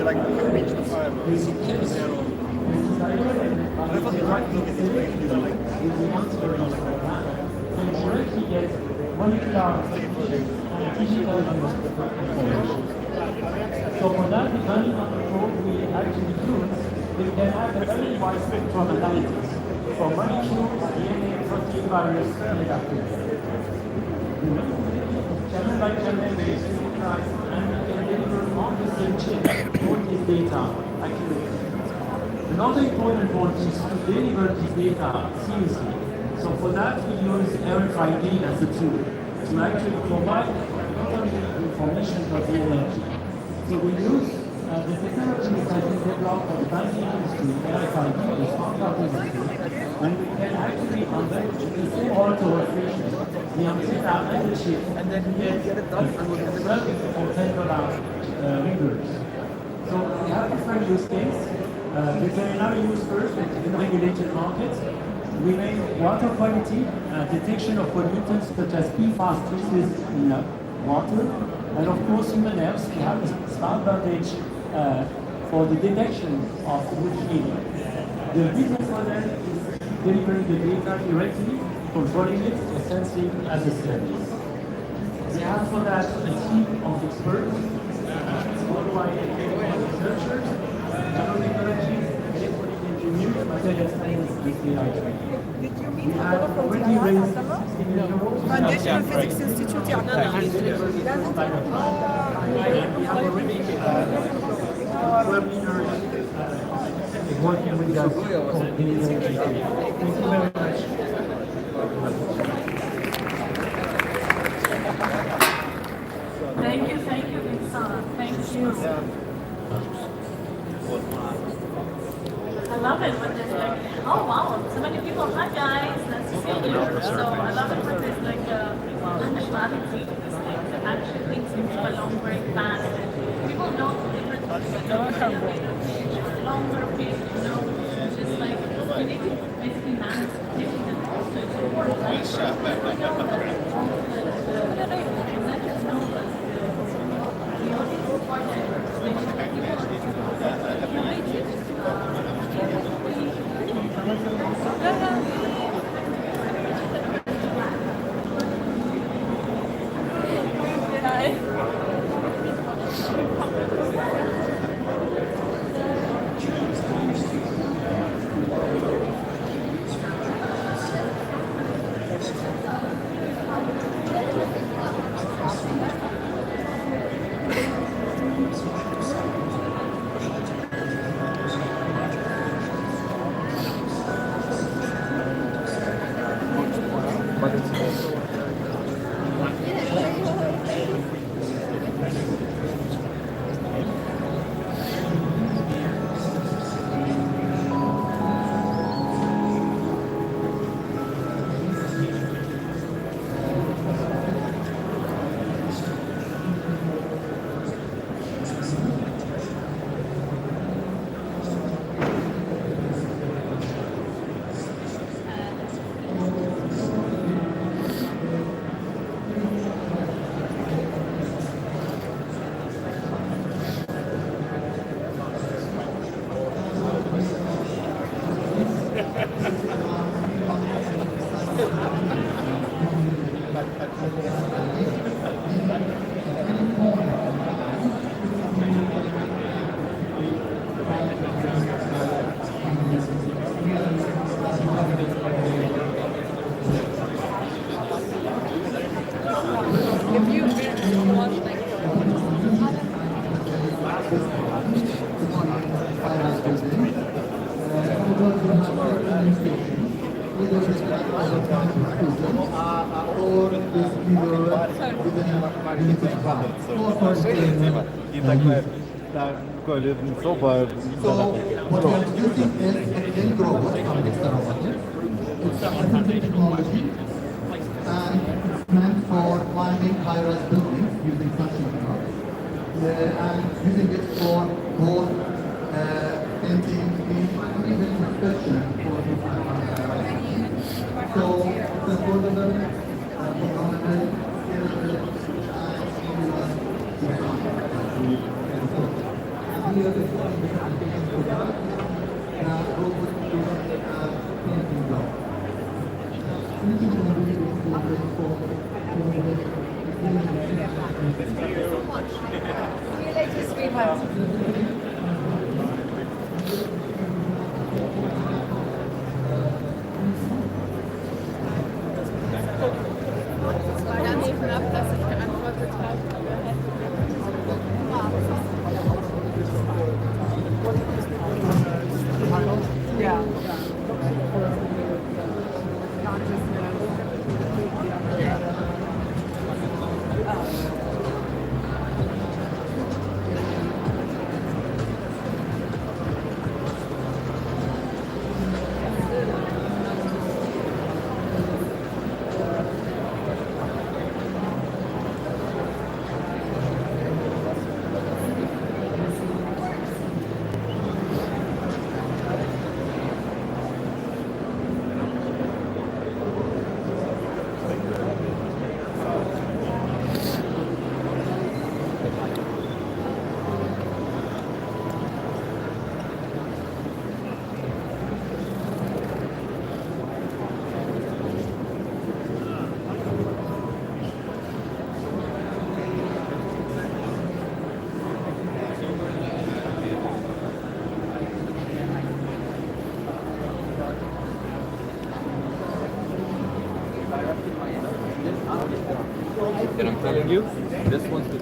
like reach the fire. I thought the right look is these are like so for that, depending on the code we actually use, we can have a very wide spectrum analysis for molecules, DNA, protein, virus, and bacteria. Channel by channel, we synchronize and we can deliver on the same chip all this data accurately. Another important point is to deliver this data seriously. So for that, we use RFID as a tool to actually provide information for the energy. So we use the technology that has been developed for the banking industry, RFID, the smart card industry, and we can actually convert the same auto operation, the antenna and the chip, and then get it done and we can sell it for $10 ringers. So we have different use cases. Veterinary use first in regulated markets. We make water quality detection of pollutants such as PFAS traces in water. And of course, human health, we have a smart bandage for the detection of wood healing. The business model is delivering the data directly, controlling it, or sensing as a service. We have for that a team of experts, worldwide researchers, nanotechnology, electronic engineers, material science, and AI training. Did you meet all of them together? Foundation Physics Institute يعتبر working with us. Thank you very much. Thank you, Xpanse. Thank you. I love it when there's like, oh wow, so many people. Hi guys, nice to see you. So I love it when there's like understanding these things and actually things move along very fast. People know the difference between longer pace, just like you need to basically manage it also. It's important, right? We know that presenters know that the audience part of Super. So what we are using is an in-grower from external market. It's a patented technology and it's meant for climbing high-rise buildings using suction technology. And using it for both painting and even inspection for the high-rise. So it's affordable, economical, scalable, and earlier in the presentation program, the robot student painting job. Finishing the movie is ready for war ganz knapp, dass ich geantwortet habe. Ja. And I'm telling you, this one's the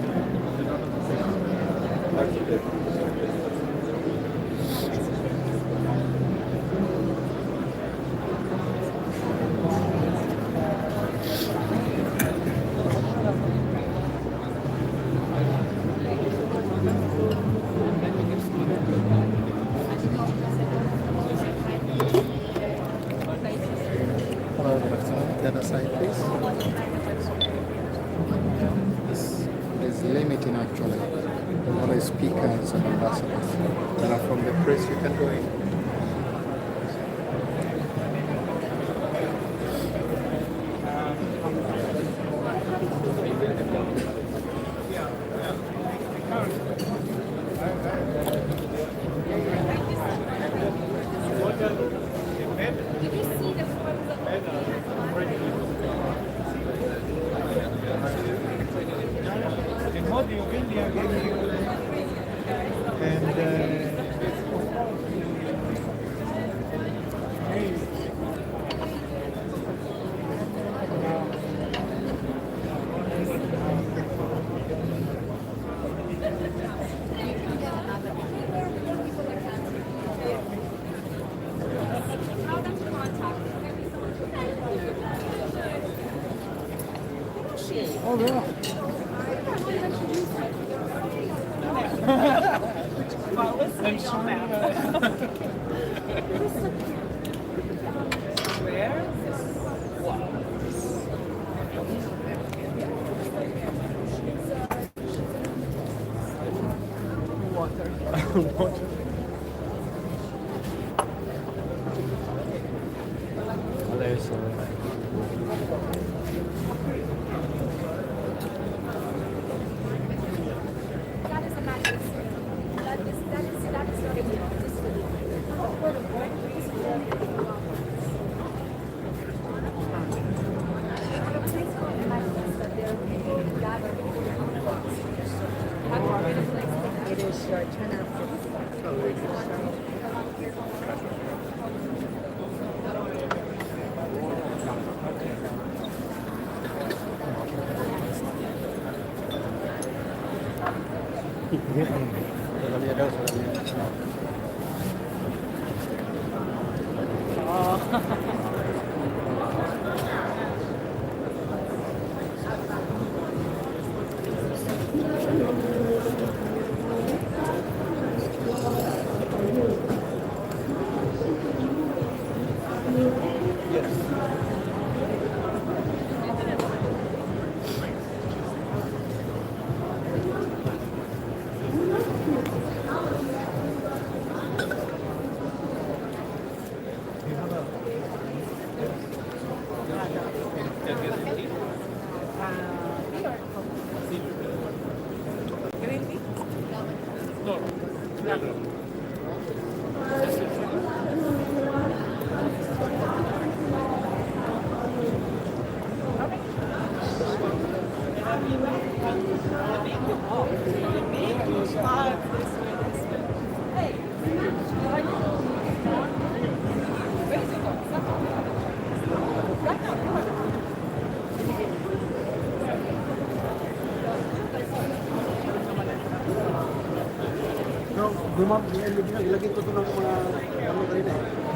The other side, please. This is limiting actually. Only speakers and ambassadors that are from the press. You can go in. It is your turn after. Ilagay ko ito ng mga ano kanina eh.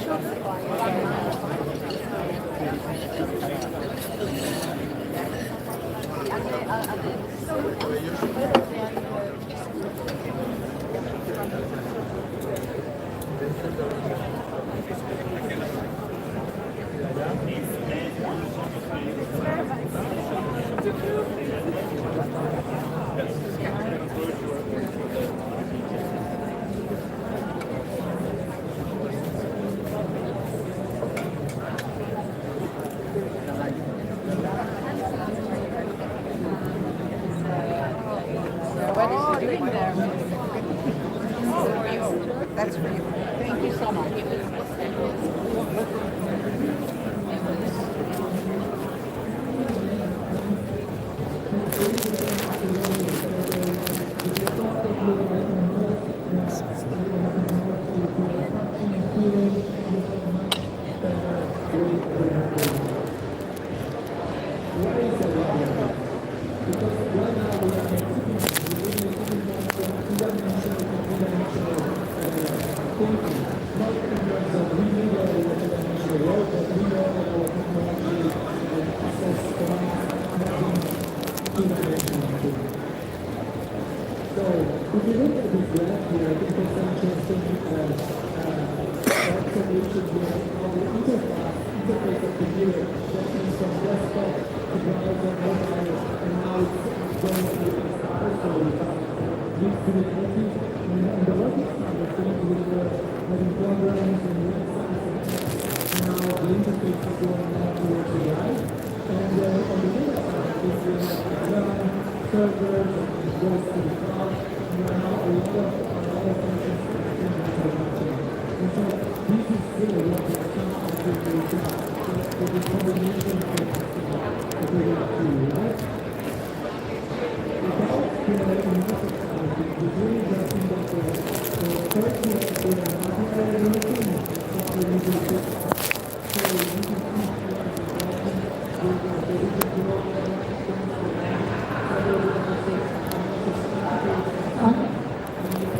What is she doing there? That's for you. Thank you so much.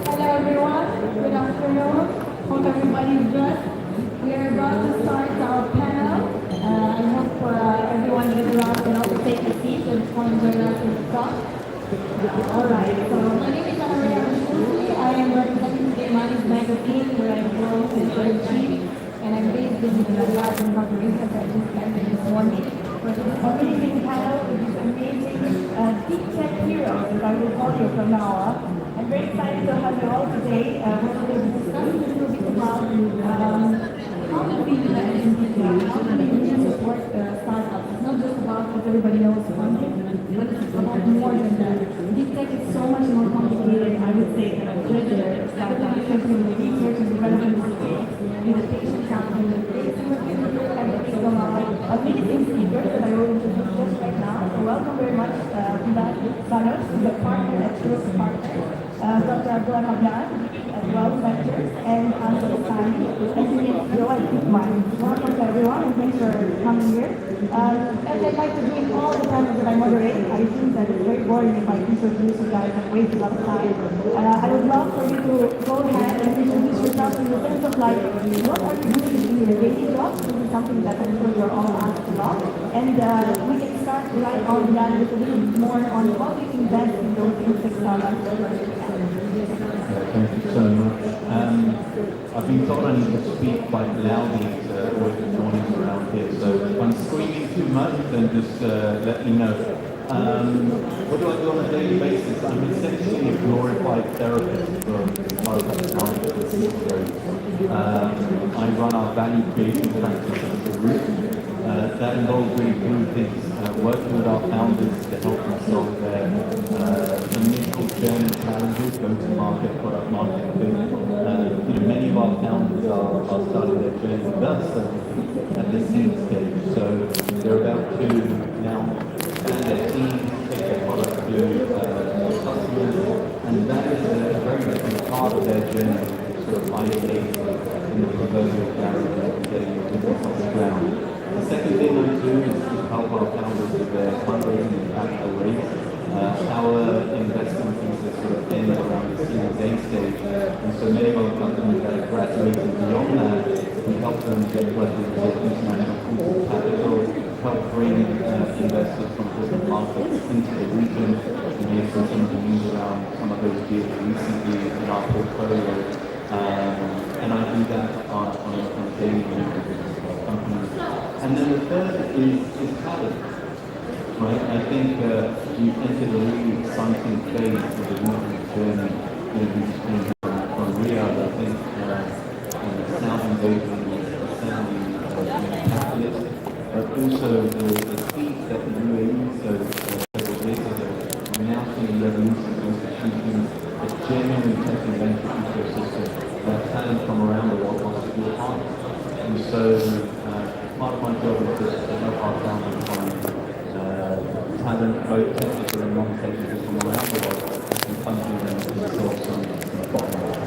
Hello everyone, good afternoon. Hope everybody is good. We are about to start our panel. I hope everyone gets around and also take a seat and join us in the front. Alright, so my name is Arabianevents. I am representing the Money's magazine where I grow and chief, and I'm based in the lab in Costa Rica that I just landed this morning. For this amazing panel with this amazing deep tech heroes, as I will call you from now on. I'm very excited to have you all today. We're going to discuss a little bit about how to be in India, how to support startups. It's not just about what everybody knows funding, but it's about more than that. Deep tech is so much more complicated, I would say, than a regular startup, especially in the research and development space, innovation capital, and from our amazing speakers that I will introduce just right now. So welcome very much to that panel, to the partner at Superconducting. Dr. Abdullah as well, lectures, and Sani, welcome to everyone, and thanks for coming here. As I'd like to do in all the panels that I moderate, I think that it's very boring if I introduce you guys and waste a lot of time. I would love for you to go ahead and introduce yourself in the sense of like, what are you doing in your daily job? This is something that I'm sure you're all asked a lot. And we can start right on that with a little bit more on how you invest in those fintech startups. Thank you so much. I've been told I need to speak quite loudly to avoid the noise around here, so if I'm screaming too much, then just let me know. What do I do on a daily basis? I'm essentially a glorified therapist for startup clients. I run our value creation practice at the root. That involves really three things. Working with our founders to help them solve their initial journey challenges, go-to-market, product market fit. Many of our founders are starting their journey with us at the seed stage. So they're about to now expand their team, take their product to customers, and that is a very different part of their journey, sort of ideate in the proverbial garage and getting your business off the ground. The second thing I do is help our founders with their fundraising and capital raise. Our investment thesis sort of ends around the Series A stage, and so many of our companies that are graduating beyond that, we help them network with international capital, help bring investors from different markets into the region. You may have seen some of the news around some of those deals recently in our portfolio. And I do that on a daily basis with companies. And then the third is talent. Right? I think you've entered a really exciting phase of the movement journey. We've seen from Riyadh, I think, Saudi invasion was certainly capitalist, but also the speed that the UAE showed several years ago, we're now seeing a revolution of institutions, a genuine tech and venture ecosystem, talent from around the world wants to be a part. And so part of my job is to help our founders find talent, both technical and non-technical, from around the world and come to them to solve some problems.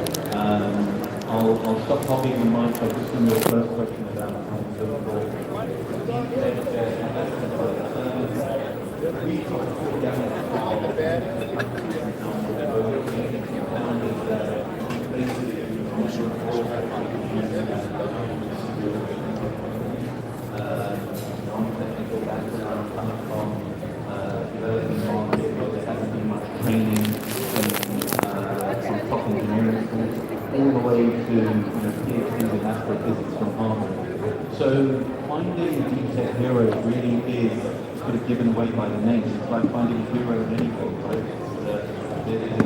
I'll stop hogging the mic by just on your first question about how to build a non-technical background coming from developing market where there hasn't been much training from top engineering schools, all the way to PhDs in astrophysics from Harvard. So finding a deep tech hero really is sort of given away by the name. It's like finding a hero in anything, right? There's a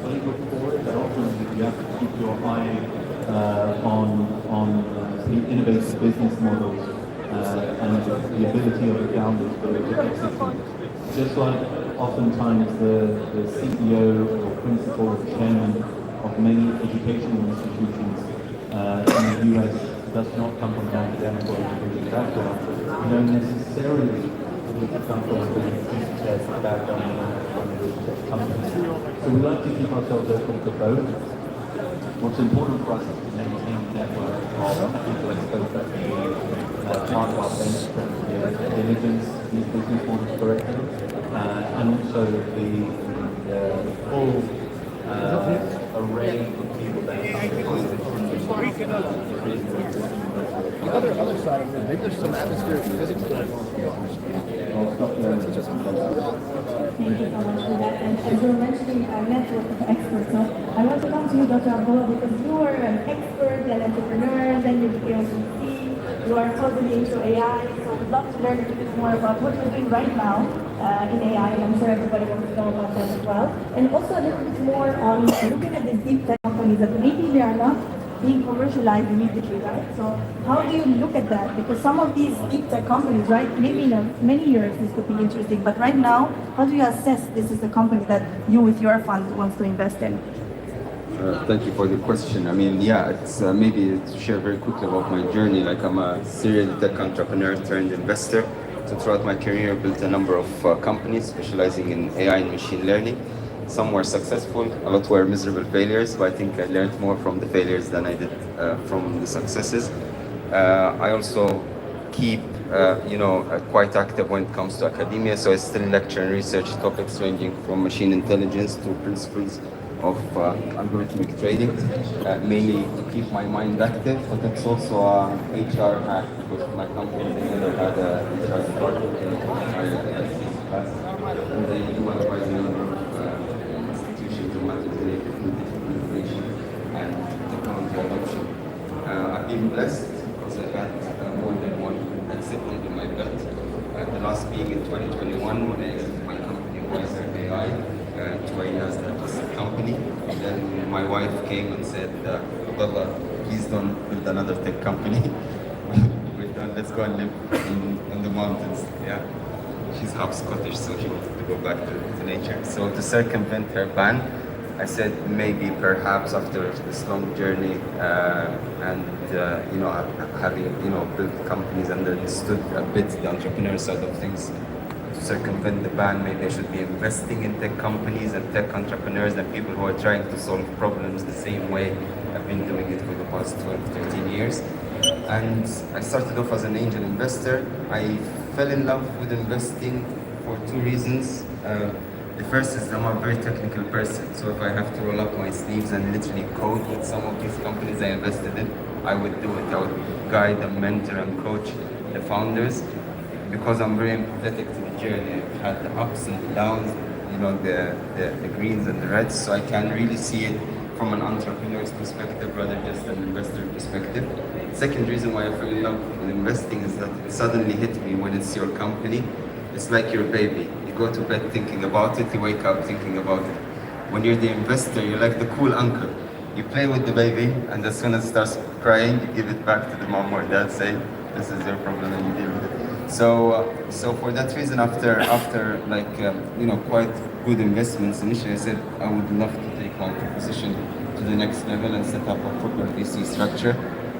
playbook for it, but often you have to keep your eye on the innovative business models and the ability of the founders to execute. Just like oftentimes the CEO or principal or chairman of many educational institutions in the US does not come from an academic or educational background. You don't necessarily need to come from a business background in companies. So we like to keep ourselves open to both. What's important for us is to maintain a network of people exposed to part of our bench strength, diligence, these business models correctly, and also the full array of people that The other side of it, maybe there's some atmospheric physics going on. Thank you so much for that. And as you were mentioning a network of experts, so I want to come to you, Dr. Abdullah, because you were an expert and entrepreneur, then you became a VC, you are totally into AI, so we'd love to learn a little bit more about what you're doing right now in AI, and I'm sure everybody wants to know about that as well. And also a little bit more on looking at these deep tech companies that maybe they are not being commercialized immediately, right? So how do you look at that? Because some of these deep tech companies, right, maybe in many years this could be interesting, but right now, how do you assess this is a company that you with your fund wants to invest in? Thank you for the question. I mean, yeah, it's maybe to share very quickly about my journey. Like, I'm a serial tech entrepreneur turned investor. So throughout my career, I built a number of companies specializing in AI and machine learning. Some were successful, a lot were miserable failures, but I think I learned more from the failures than I did from the successes. I also keep, quite active when it comes to academia, so I still lecture and research topics ranging from machine intelligence to principles of algorithmic trading, mainly to keep my mind active, but it's also a HR hack because my company never had a HR department and they do advise a number of institutions on what is related to digital innovation and technology adoption. I've been blessed because I've had more than one exit under my belt. The last being in 2021 when I exited my company, AI, to a NASDAQ company. And then my wife came and said, Abdullah, please don't build another tech company. We're done, let's go and live in the mountains. Yeah. She's half Scottish, so she wanted to go back to nature. So to circumvent her ban, I said maybe perhaps after this long journey having built companies and understood a bit the entrepreneur side of things, to circumvent the ban, maybe I should be investing in tech companies and tech entrepreneurs and people who are trying to solve problems the same way I've been doing it for the past 12, 13 years. And I started off as an angel investor. I fell in love with investing for two reasons. The first is I'm a very technical person, so if I have to roll up my sleeves and literally code with some of these companies I invested in, I would do it. I would guide and mentor and coach the founders because I'm very empathetic to the journey. I've had the ups and the downs, you know, the greens and the reds, so I can really see it from an entrepreneur's perspective rather than just an investor perspective. Second reason why I fell in love with investing is that it suddenly hit me when it's your company. It's like your baby. You go to bed thinking about it, you wake up thinking about it. When you're the investor, you're like the cool uncle. You play with the baby, and as soon as it starts crying, you give it back to the mom or dad, say, this is your problem, and you deal with it. So for that reason, after like you know, quite good investments initially, I said I would love to take my proposition to the next level and set up a proper VC structure.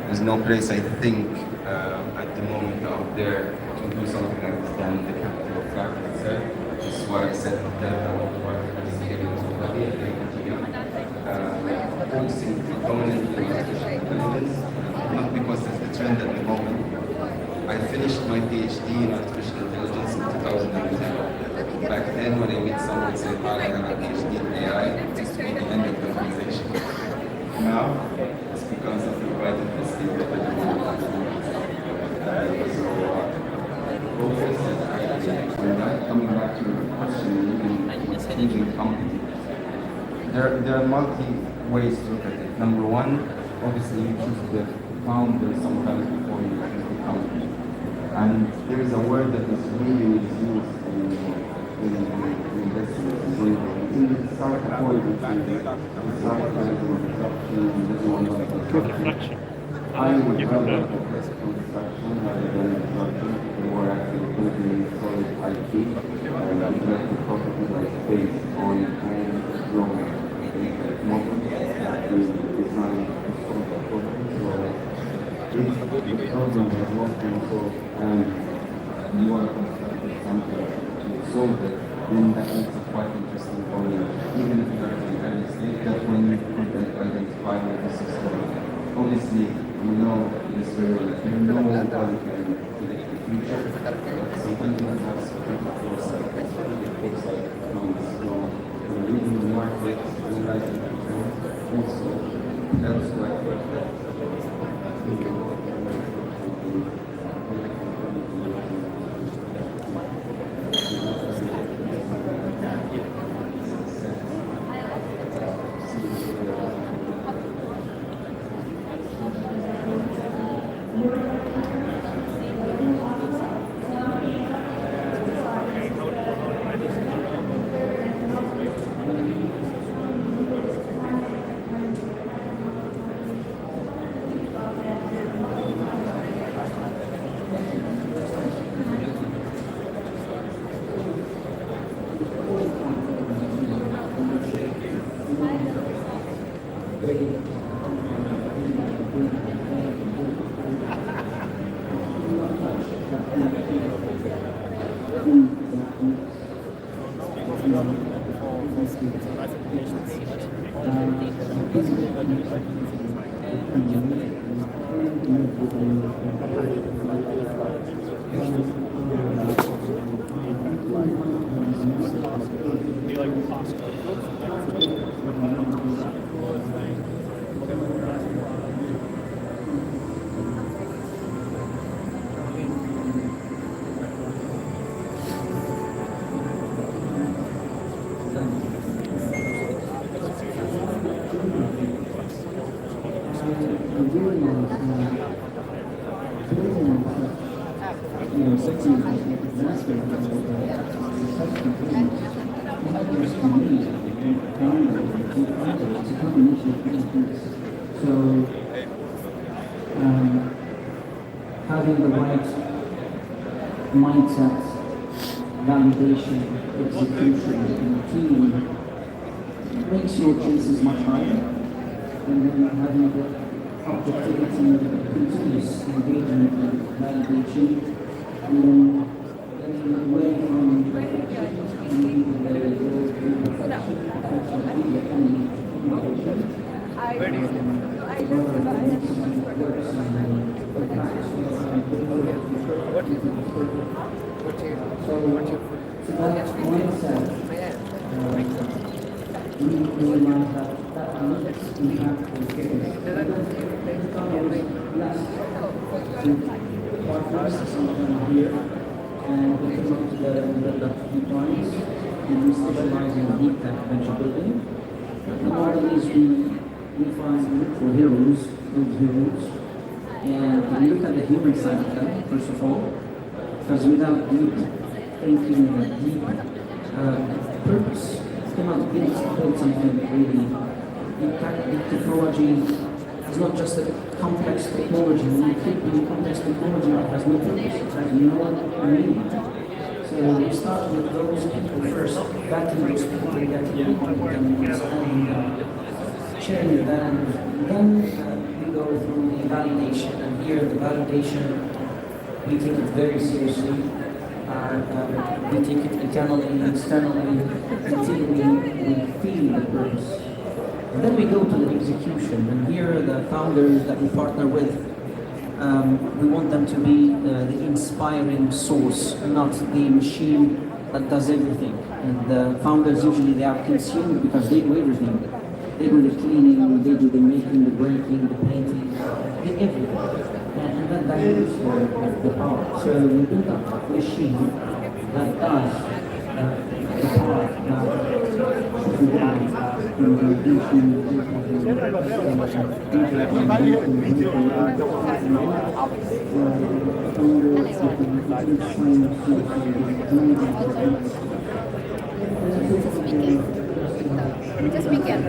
There's no place I think at the moment out there to do something like this than the capital of fact itself. This is why I said that I want to work with Abu Dhabi. Focusing predominantly on artificial intelligence, not because it's the trend at the moment. I finished my PhD in artificial intelligence in 2010. Back then, when I meet someone and say, "Hi, I have a PhD in AI," it used to be the end of the conversation. Now, it's because of the right investing that I do. Coming back to your question, even company. There are multi ways to look at it. Number one, obviously you choose the founder sometimes before you choose the company. And there is a word that is really used in investment. In the start before you I would rather focus on disruption rather than disruption, more actually building solid IP and intellectual property that is based on growing. And you are constructing something to solve it, then that makes it quite interesting for you. Even if you are in early stage, that's when you could identify what this is for. Obviously, you know this very well. You know what you can predict the future. So when you have something to foresight, it looks like reading the market, realizing also helps like having the right mindset, validation, execution, and team makes your chances much higher. And then having the objectivity, continuous engagement and validation, and then getting away from we might have that needs impact will get partners, some of them are here, and we came up together and built up a few clients, and we specialize in deep tech venture building. The model is we find neutral heroes, good heroes, and we look at the human side of them, first of all, because without deep thinking and deep purpose, you cannot build something really. Technology is not just a complex technology. When you think in complex technology, it has no purpose, it has no meaning. So we start with those people first, vetting those people, getting and sharing with them. Then we go through the validation, and here the validation, we take it very seriously. We take it internally and externally until we feel the purpose. And then we go to the execution, and here the founders that we partner with, we want them to be the inspiring source, not the machine that does everything. And the founders usually they are consumed because they do everything. They do the cleaning, they do the making, the breaking, the painting, they everything. And that dilutes the power. So we build up a machine that does the power Just begin.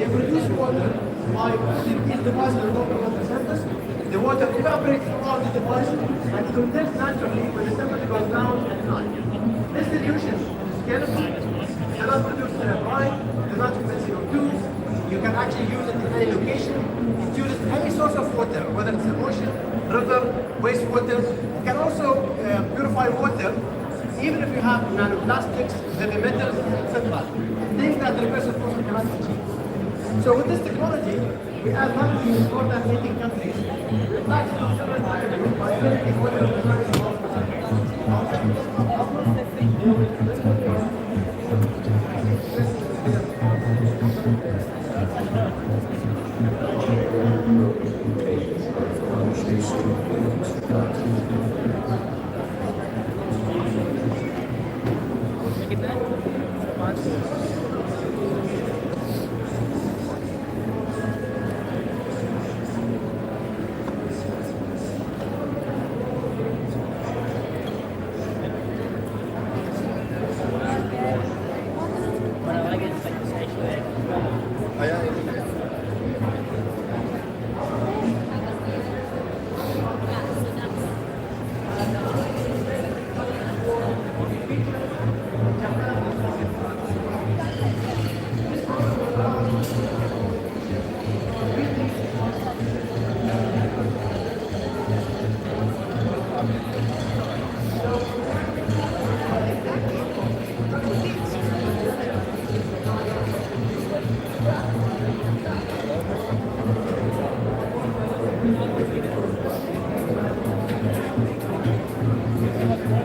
They produce water by putting these devices on top of the surface. The water evaporates throughout the device and condenses naturally when the temperature goes down at night. This solution is scalable, does not produce brine, does not emit CO2. You can actually use it in any location. It uses any source of water, whether it's an ocean, river, wastewater. It can also purify water, even if you have nanoplastics, heavy metals, etc. Things that the reverse osmosis cannot achieve. So with this technology, we add value in more than 80 countries. We'd like to accelerate by making water Not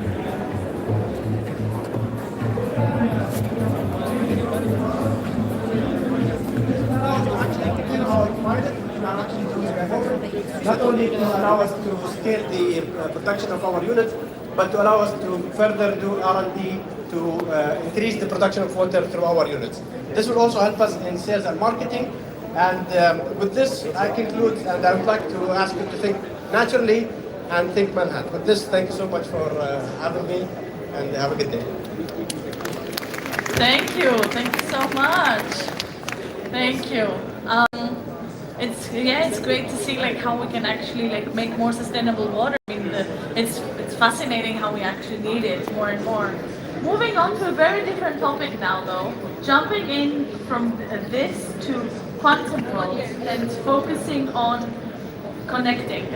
only to allow us to scale the production of our units, but to allow us to further do R&D to increase the production of water through our units. This will also help us in sales and marketing. And with this, I conclude, and I would like to ask you to think naturally and think Manhattan. With this, thank you so much for having me, and have a good day. Thank you so much. Thank you. It's great to see like how we can actually like make more sustainable water. I mean, it's fascinating how we actually need it more and more. Moving on to a very different topic now, though, jumping in from this to quantum world and focusing on connecting,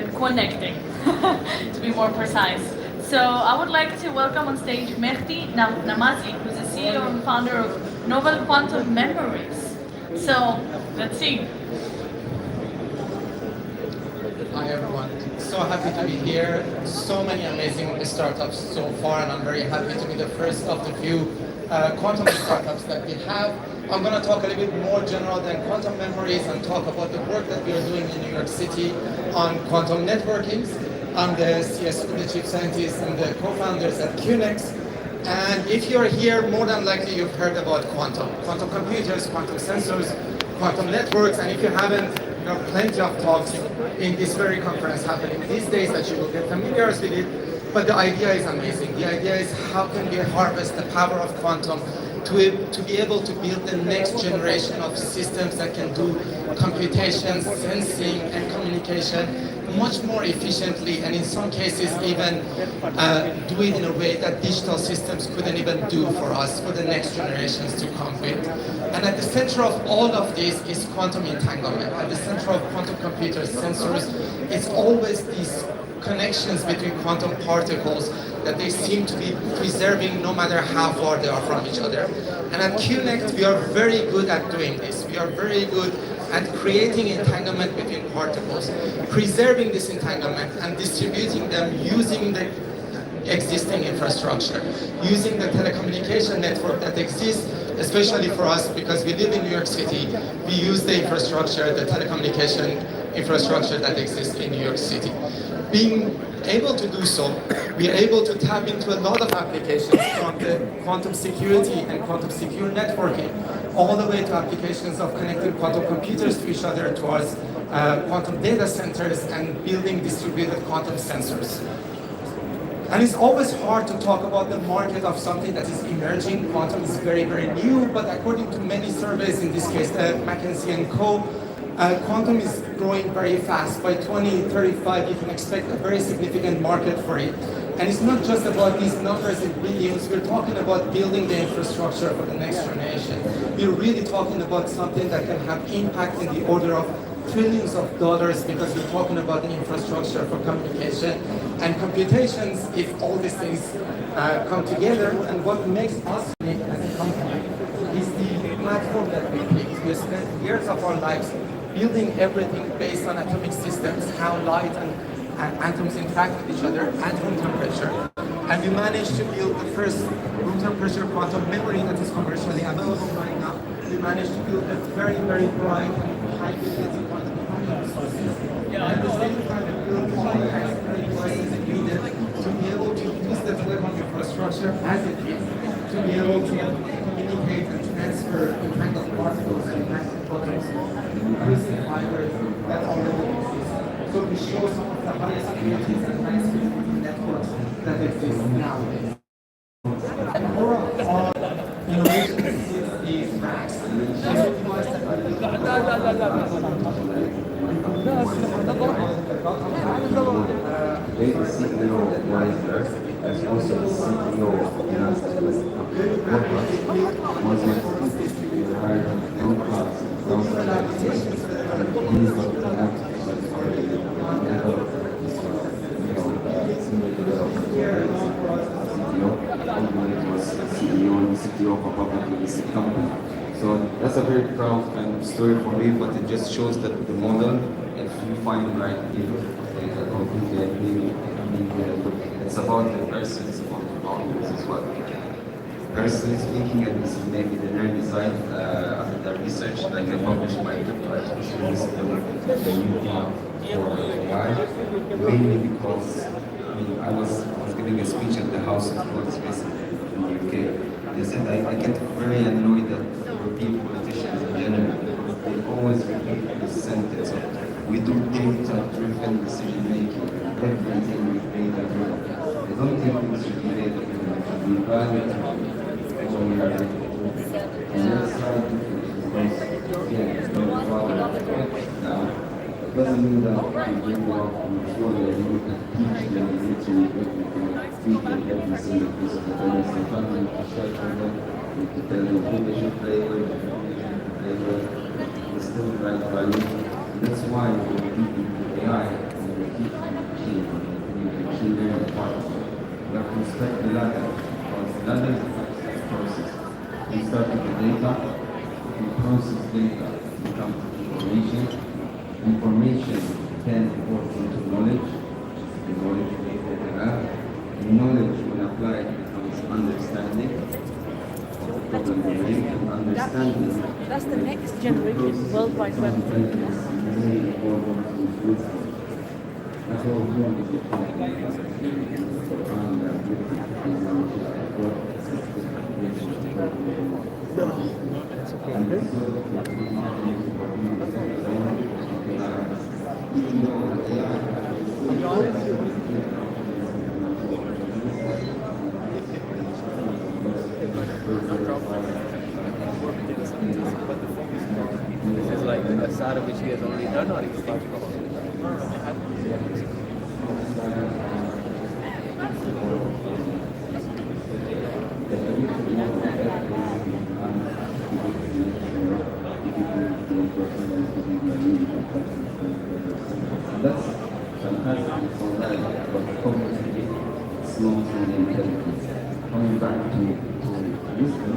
to be more precise. So I would like to welcome on stage Mehdi Namazi, who's the CEO and founder of Novel Quantum Memories. So let's see. Hi everyone, so happy to be here. So many amazing startups so far, and I'm very happy to be the first of the few quantum startups that we have. I'm going to talk a little bit more general than quantum memories and talk about the work that we are doing in New York City on quantum networking. I'm the CS, the chief scientist and the co-founders at QNX. And if you're here, more than likely you've heard about quantum computers, quantum sensors, quantum networks, and if you haven't, there are plenty of talks in this very conference happening these days that you will get familiar with it. But the idea is amazing. The idea is how can we harvest the power of quantum to be able to build the next generation of systems that can do computation, sensing, and communication much more efficiently, and in some cases even do it in a way that digital systems couldn't even do for us, for the next generations to come with. And at the center of all of this is quantum entanglement. At the center of quantum computers, sensors, it's always these connections between quantum particles that they seem to be preserving no matter how far they are from each other. And at QNX, we are very good at doing this. We are very good at creating entanglement between particles, preserving this entanglement and distributing them using the existing infrastructure, using the telecommunication network that exists, especially for us because we live in New York City. We use the infrastructure, the telecommunication infrastructure that exists in New York City. Being able to do so, we are able to tap into a lot of applications from the quantum security and quantum secure networking, all the way to applications of connecting quantum computers to each other towards quantum data centers and building distributed quantum sensors. And it's always hard to talk about the market of something that is emerging. Quantum is very, very new, but according to many surveys, in this case, McKinsey & Co., quantum is growing very fast. By 2035, you can expect a very significant market for it. And it's not just about these numbers in billions. We're talking about building the infrastructure for the next generation. We're really talking about something that can have impact in the order of trillions of dollars, because we're talking about the infrastructure for communication and computations if all these things come together. And what makes us unique as a company is the platform that we picked. We spent years of our lives building everything based on atomic systems, how light and atoms interact with each other at room temperature. And we managed to build the first room temperature quantum memory that is commercially available right now. We managed to build a very, very bright and high fidelity quantum computing sources. At the same time, we built all the extra devices needed to be able to use the telecom infrastructure as it is, to be able to communicate and transfer entangled particles and entangled photons using fibers that already exist. So we show some of the highest abilities and highest fidelity networks that exist nowadays. And more of all innovations is these racks. The CEO of Wiser is also the CEO of Financial. Was hired from class, he's was CEO and CTO of a publicly listed company. So that's a very proud kind of story for me, but it just shows that the model, if you find the right people, they can completely agree it's about the person, it's about the values as well. Personally speaking, and this is maybe the nerdy side, after the research, like I published my book, artificial wisdom, the new path for AI, mainly because I was giving a speech at the House of Commons recently in the UK. They said I get very annoyed that European politicians in general, they always repeat this sentence of, we do data-driven decision making, everything is data-driven. I don't think things should be data-driven, it should be value-driven. And that's slightly different because, yeah, it's not rather now. It doesn't mean that you bring them up and show them you can teach them literally everything, feed them every single piece of the business, and finally to share for them, you can tell them who they should play with, who they shouldn't play with, it's still the right value. And that's why when we teach AI, when we teach machine, you can machine learn the part of it. We have to respect the ladder, because the ladder is process. We start with the data, we process data, we come to information. Information can evolve into knowledge, the knowledge we have. Knowledge, when applied, becomes understanding of the problem we make, and understanding. That's the next generation World Wide Web. No, that's okay. This is like a SAR which he has already done, or he's about to go? That's fantastic for that, but cognitively, it's not really intelligence. Coming back to wisdom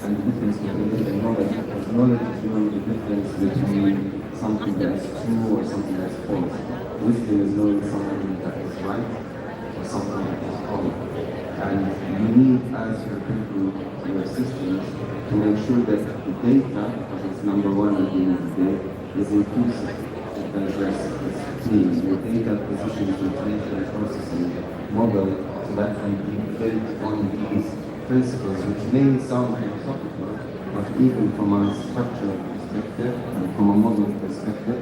and the difference between and knowledge, because knowledge is knowing the difference between something that's true or something that's false. Wisdom is knowing something that is right or something that is wrong. And you need, as your people, your systems, to make sure that the data, because it's number one at the end of the day, is inclusive, diverse, it's clean. Your data acquisition, filtration, and processing model so that can be built on these principles, which may sound philosophical, but even from a structural perspective and from a model perspective,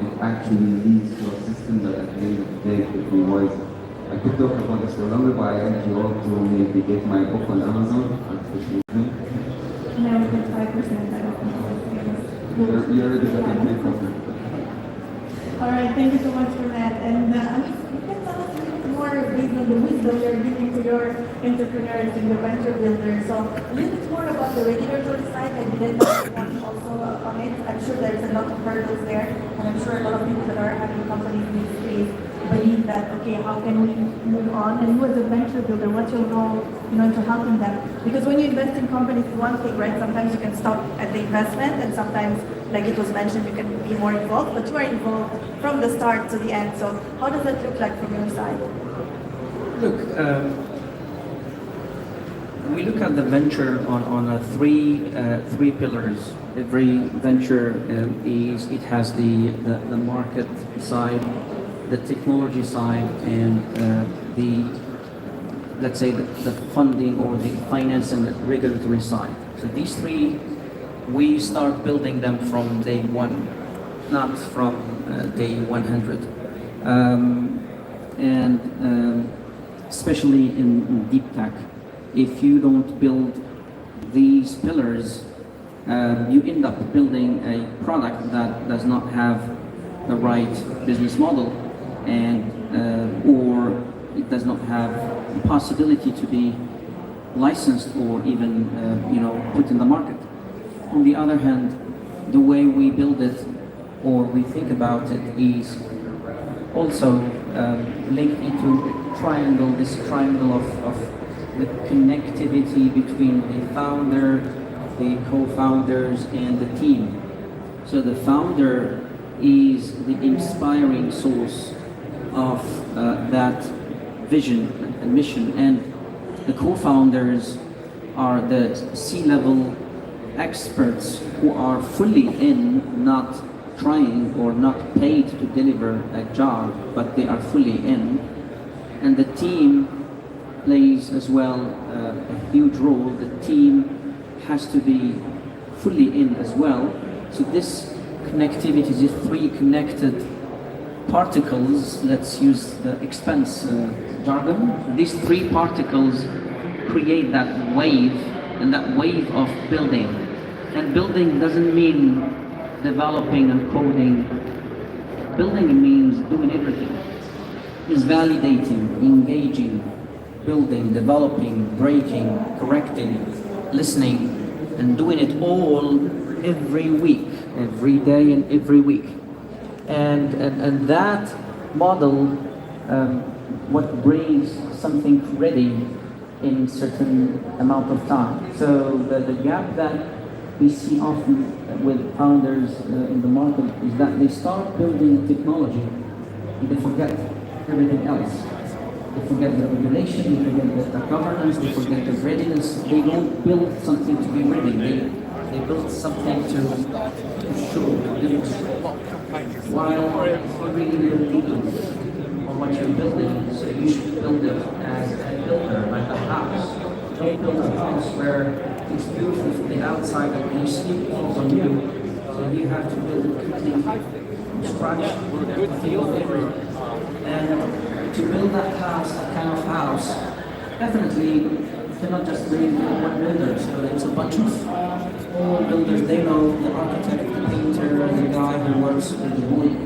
it actually leads to a system that at the end of the day could be wiser. I could talk about this for longer, but I urge you all to maybe get my book on Amazon, artificial wisdom. No, it's 5%. I don't know. You're already getting big cover. All right, thank you so much for that. And you can tell us a little more based on the wisdom you're giving to your entrepreneurs and your venture builders. So a little bit more about the regulatory side. I didn't know also on it. I'm sure there's a lot of hurdles there, and I'm sure a lot of people that are having companies in this space believe that, okay, how can we move on? And you as a venture builder, what's your role, into helping them? Because when you invest in companies, it's one thing, right? Sometimes you can stop at the investment, and sometimes, like it was mentioned, you can be more involved, but you are involved from the start to the end. So how does that look like from your side? Look, we look at the venture on three pillars. Every venture it has the market side, the technology side, and let's say the funding or the finance and the regulatory side. So these three, we start building them from day one, not from day 100. Especially in deep tech, if you don't build these pillars, you end up building a product that does not have the right business model, and or it does not have the possibility to be licensed or even put in the market. On the other hand, the way we build it or we think about it is also linked into this triangle of the connectivity between the founder, the co-founders, and the team. So the founder is the inspiring source of that vision and mission, and the co-founders are the C-level experts who are fully in, not trying or not paid to deliver a job, but they are fully in. And the team plays as well a huge role. The team has to be fully in as well. So this connectivity, these three connected particles, let's use the Xpanse jargon, these three particles create that wave, and that wave of building. And building doesn't mean developing and coding. Building means doing everything. It's validating, engaging, building, developing, breaking, correcting, listening, and doing it all every week, every day and every week. And that model, what brings something ready in certain amount of time. So the gap that we see often with founders in the market is that they start building technology and they forget everything else. They forget the regulation, they forget the governance, they forget the readiness. They don't build something to be ready. They build something to show the limits. While really you're leading on what you're building, so you should build it as a builder, like a house. Don't build a house where it's beautiful from the outside and when you sleep it falls on you. So you have to build it completely from scratch, and to build that house, that kind of house, definitely you cannot just bring one builder. So it's a bunch of all builders. They know the architect, the painter, the guy who works with the wood,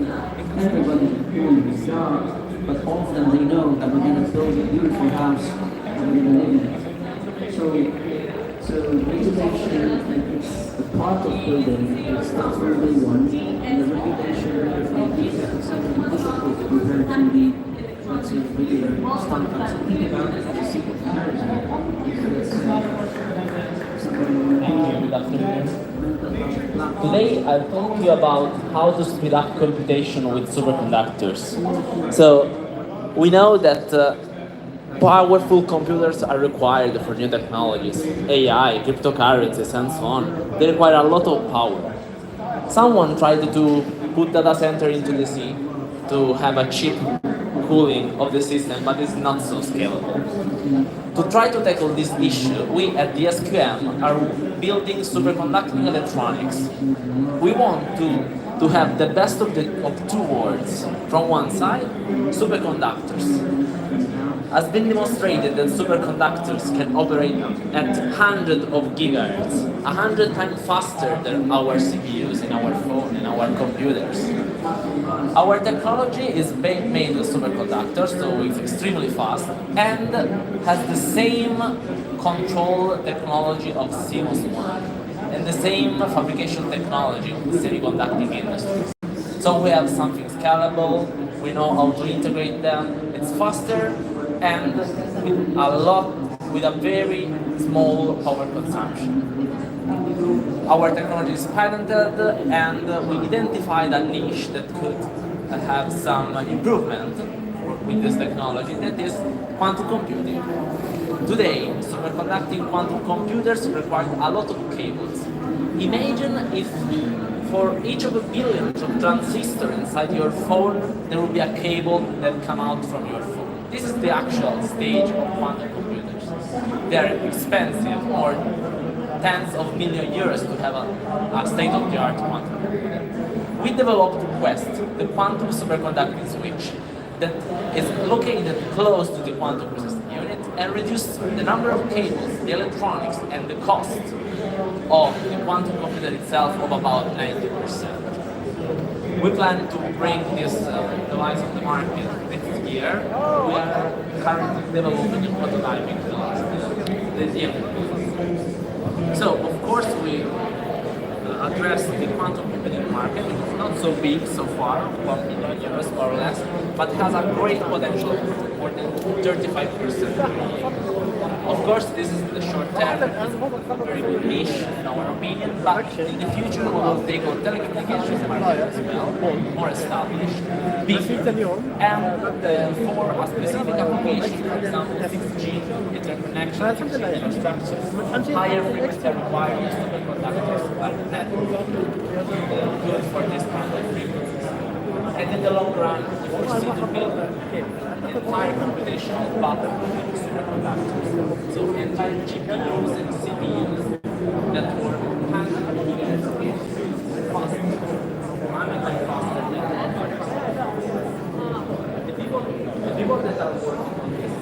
everybody doing his job. But all of them, they know that we're going to build a beautiful house and we're going to live in it. So reputation is the part of building. It's not only one, and the reputation is something difficult compared to the, let's say, regular startups. Think about it as a simple comparison. Today I'll talk to you about how to speed up computation with superconductors. So we know that powerful computers are required for new technologies, AI, cryptocurrencies, and so on. They require a lot of power. Someone tried to put data center into the sea to have a cheap cooling of the system, but it's not so scalable. To try to tackle this issue, we at the SQM are building superconducting electronics. We want to have the best of two worlds. From one side, superconductors. Has been demonstrated that superconductors can operate at hundreds of gigahertz, 100 times faster than our CPUs in our phone and our computers. Our technology is made of superconductors, so it's extremely fast and has the same control technology of CMOS1 and the same fabrication technology in the semiconducting industry. So we have something scalable, we know how to integrate them, it's faster, and with a very small power consumption. Our technology is patented, and we identified a niche that could have some improvement with this technology, that is quantum computing. Today, superconducting quantum computers require a lot of cables. Imagine if for each of the billions of transistors inside your phone, there will be a cable that comes out from your phone. This is the actual stage of quantum computers. They are expensive, or tens of million euros to have a state-of-the-art quantum computer. We developed Quest, the quantum superconducting switch, that is located close to the quantum processing unit and reduced the number of cables, the electronics, and the cost of the quantum computer itself of about 90%. We plan to bring this device on the market next year. We are currently developing and prototyping the Yemkin. So, of course, we address the quantum computing market. It's not so big so far, 1 million euros more or less, but has a great potential, more than 35%. Of course, this is the short term, very good niche in our opinion, but in the future we will take on telecommunications market as well, more established, bigger, and for a specific application, for example, 6G, interconnection, infrastructure, higher frequency requirements of the conductors like network, good for this kind of frequencies. And in the long run, we foresee to build entire computational pattern with superconductors. So entire GPUs and CPUs that were 100 gigahertz faster, 100 times faster than the people that are working on this.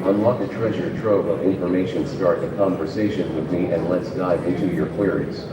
Unlock a treasure trove of information, start a conversation with me, and let's dive into your queries.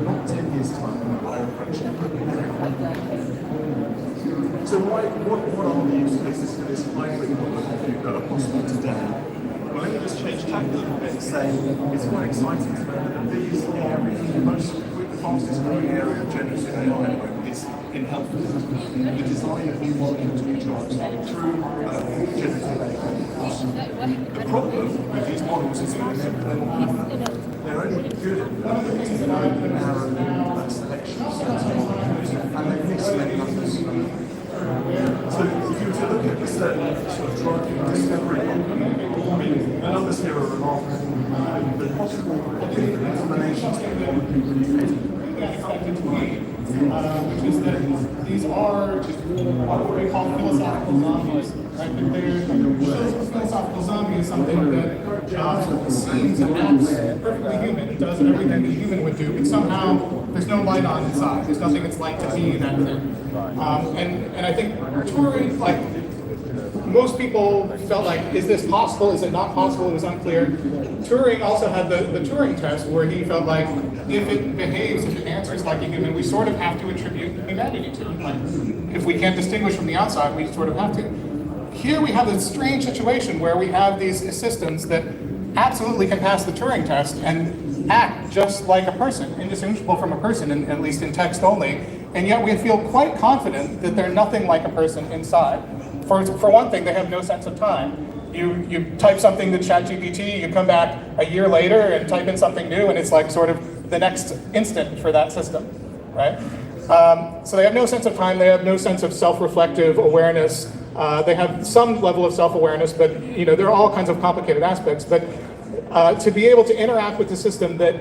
Not 10 years time, our approach. So what are the use cases for this hybrid model of compute that are possible today? Well, let me just change tack a little bit and say it's quite exciting to know that these areas, the fastest growing area of generative AI at the moment is in health. The design of new molecules and drugs through generative AI. The problem with these models is that they're only good at very narrow selection of certain molecules, and they miss many others. So if you were to look at a certain sort of drug discovery problem, the numbers here are remarkable. The possible combinations of molecules which is that these are what we call philosophical zombies. Right? Philosophical zombie is something that seems and acts perfectly human. It does everything that a human would do, but somehow there's no light on inside. There's nothing it's like to be that thing. And I think Turing, like most people felt like, is this possible? Is it not possible? It was unclear. Turing also had the Turing test where he felt like if it behaves, if it answers like a human, we sort of have to attribute humanity to it. Like, if we can't distinguish from the outside, we sort of have to. Here we have this strange situation where we have these systems that absolutely can pass the Turing test and act just like a person, indistinguishable from a person, at least in text only, and yet we feel quite confident that they're nothing like a person inside. For one thing, they have no sense of time. You type something to ChatGPT, you come back a year later and type in something new, and it's like sort of the next instant for that system, right? So they have no sense of time, they have no sense of self-reflective awareness. They have some level of self-awareness, but there are all kinds of complicated aspects. But to be able to interact with the system that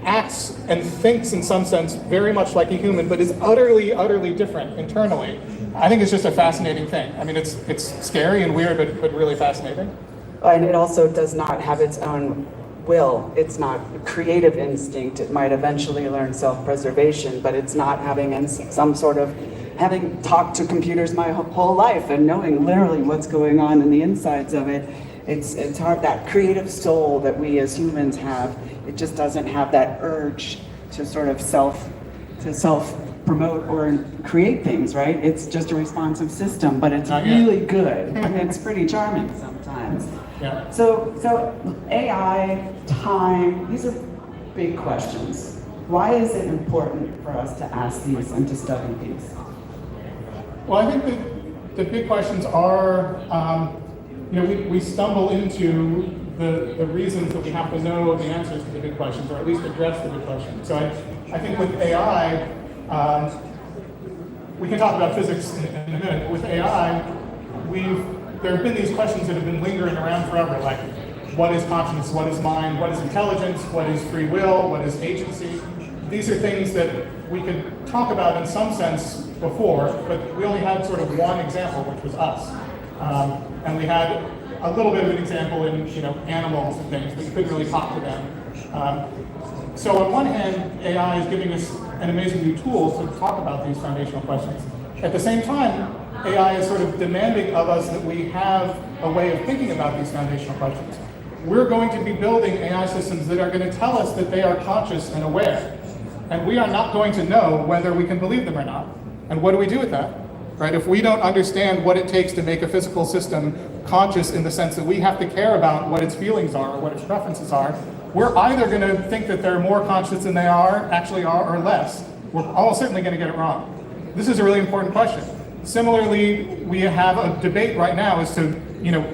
acts and thinks in some sense very much like a human, but is utterly, utterly different internally, I think it's just a fascinating thing. I mean, it's scary and weird, but really fascinating. And it also does not have its own will. It's not creative instinct. It might eventually learn self-preservation, but it's not having some sort of, having talked to computers my whole life and knowing literally what's going on in the insides of it. It's hard, that creative soul that we as humans have, it just doesn't have that urge to sort of self-promote or create things, right? It's just a responsive system, but it's really good, and it's pretty charming sometimes. Yeah. So AI, time, these are big questions. Why is it important for us to ask these and to study these? Well, I think that the big questions are, we stumble into the reasons that we have to know the answers to the big questions, or at least address the big questions. So I think with AI, we can talk about physics in a minute, but with AI, there have been these questions that have been lingering around forever, like what is consciousness, what is mind, what is intelligence, what is free will, what is agency? These are things that we could talk about in some sense before, but we only had sort of one example, which was us. And we had a little bit of an example in animals and things, but you couldn't really talk to them. So on one hand, AI is giving us an amazing new tool to talk about these foundational questions. At the same time, AI is sort of demanding of us that we have a way of thinking about these foundational questions. We're going to be building AI systems that are going to tell us that they are conscious and aware. And we are not going to know whether we can believe them or not. And what do we do with that? Right? If we don't understand what it takes to make a physical system conscious in the sense that we have to care about what its feelings are or what its preferences are, we're either going to think that they're more conscious than they actually are, or less. We're almost certainly going to get it wrong. This is a really important question. Similarly, we have a debate right now as to,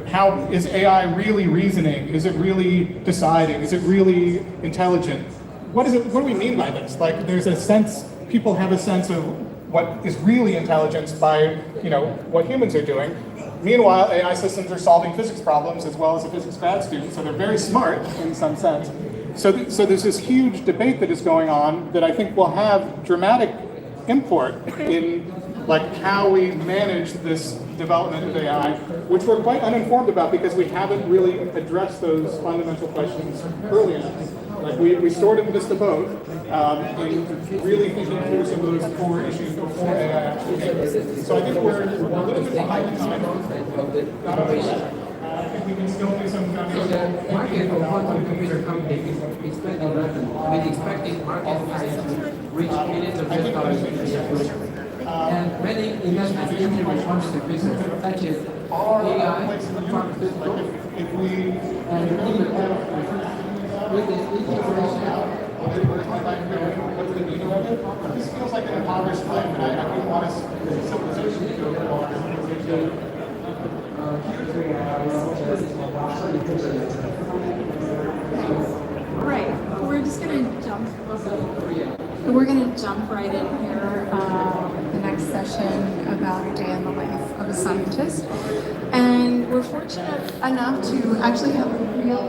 how is AI really reasoning? Is it really deciding? Is it really intelligent? What do we mean by this? Like, there's a sense, people have a sense of what is really intelligence by, what humans are doing. Meanwhile, AI systems are solving physics problems as well as a physics grad student, so they're very smart in some sense. So there's this huge debate that is going on that I think will have dramatic import in how we manage this development of AI, which we're quite uninformed about because we haven't really addressed those fundamental questions early enough. We sort of missed the boat in really thinking through some of those core issues before AI actually came. So I think we're a little bit behind time. Not only that, I think we can still do some foundational market for quantum computer company is expecting revenue. We're expecting market size to reach millions of dollars in the future. And many investments in responsive business, such as AI, pharmaceutical, and even with this integration. This feels like an impoverished life, and I don't want us civilization to go Right, we're just going to jump. We're going to jump right in here. The next session about a day in the life of a scientist, and we're fortunate enough to actually have a real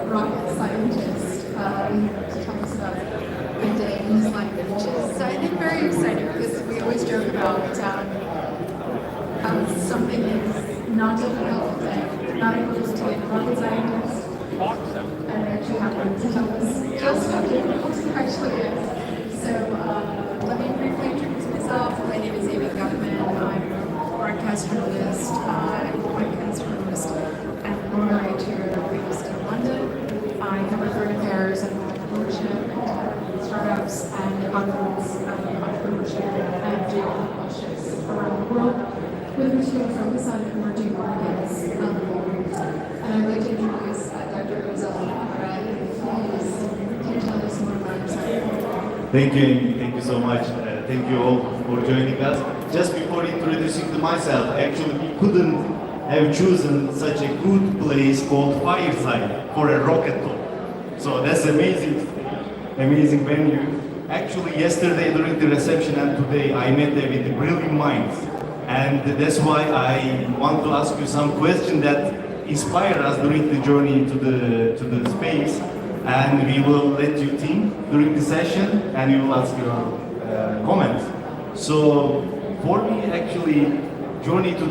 rocket scientist to tell us about a day in his life, which is I think very exciting because we always joke about how something is not difficult and not able to be a rocket scientist. And actually happens to tell us just how difficult it actually is. So let me briefly introduce myself. My name is Zayed. I'm a broadcast journalist, and moderator here based in London. I cover current affairs and entrepreneurship and startups and conference entrepreneurship and geopolitics around the world, with a particular focus on emerging markets. And I'd like to introduce Dr. Thank you so much. Thank you all for joining us. Just before introducing myself, actually we couldn't have chosen such a good place called Fireside for a rocket talk. So that's amazing venue. Actually yesterday during the reception and today I met there with the brilliant minds. And that's why I want to ask you some questions that inspire us during the journey to the space, and we will let you think during the session, and we will ask your comments. So for me, actually, journey to the